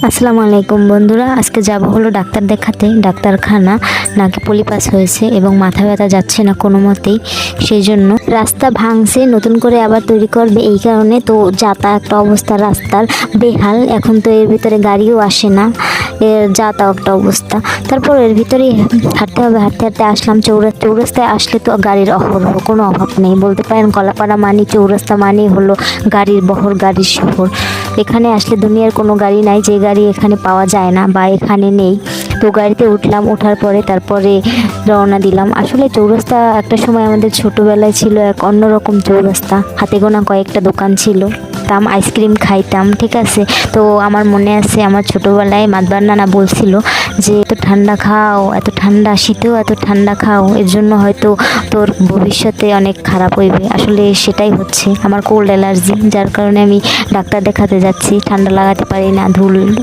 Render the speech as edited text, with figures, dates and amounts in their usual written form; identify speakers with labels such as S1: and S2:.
S1: আসসালামু আলাইকুম বন্ধুরা, আজকে যাব হলো ডাক্তার দেখাতে। ডাক্তারখানা নাকি পলিপাস হয়েছে এবং মাথা ব্যথা যাচ্ছে না কোনো মতেই, সেই জন্য রাস্তা ভাঙছে, নতুন করে আবার তৈরি করবে, এই কারণে তো একটা অবস্থা রাস্তার বেহাল। এখন তো এর ভিতরে গাড়িও আসে না, এর একটা অবস্থা। তারপর এর ভিতরেই হাঁটতে হবে, হাঁটতে হাঁটতে আসলাম চৌরাস্তায়। আসলে তো গাড়ির কোনো অভাব নেই বলতে পারেন। কলাপাড়া মানি চৌরাস্তা মানেই হলো গাড়ির বহর, গাড়ির শহর। এখানে আসলে দুনিয়ার কোনো গাড়ি নাই যে গাড়ি এখানে পাওয়া যায় না বা এখানে নেই। তো গাড়িতে উঠলাম, ওঠার পরে তারপরে রওনা দিলাম। আসলে চৌরাস্তা একটা সময় আমাদের ছোটোবেলায় ছিল এক অন্যরকম চৌরাস্তা, হাতে গোনা কয়েকটা দোকান ছিল, আইসক্রিম খাইতাম, ঠিক আছে। তো আমার মনে আছে আমার ছোটোবেলায় মাতবার নানা বলছিল যে এত ঠান্ডা খাও, এত ঠান্ডা, শীতেও এত ঠান্ডা খাও, এর জন্য হয়তো তোর ভবিষ্যতে অনেক খারাপ হইবে। আসলে সেটাই হচ্ছে, আমার কোল্ড অ্যালার্জি, যার কারণে আমি ডাক্তার দেখাতে যাচ্ছি। ঠান্ডা লাগাতে পারি না, ধুল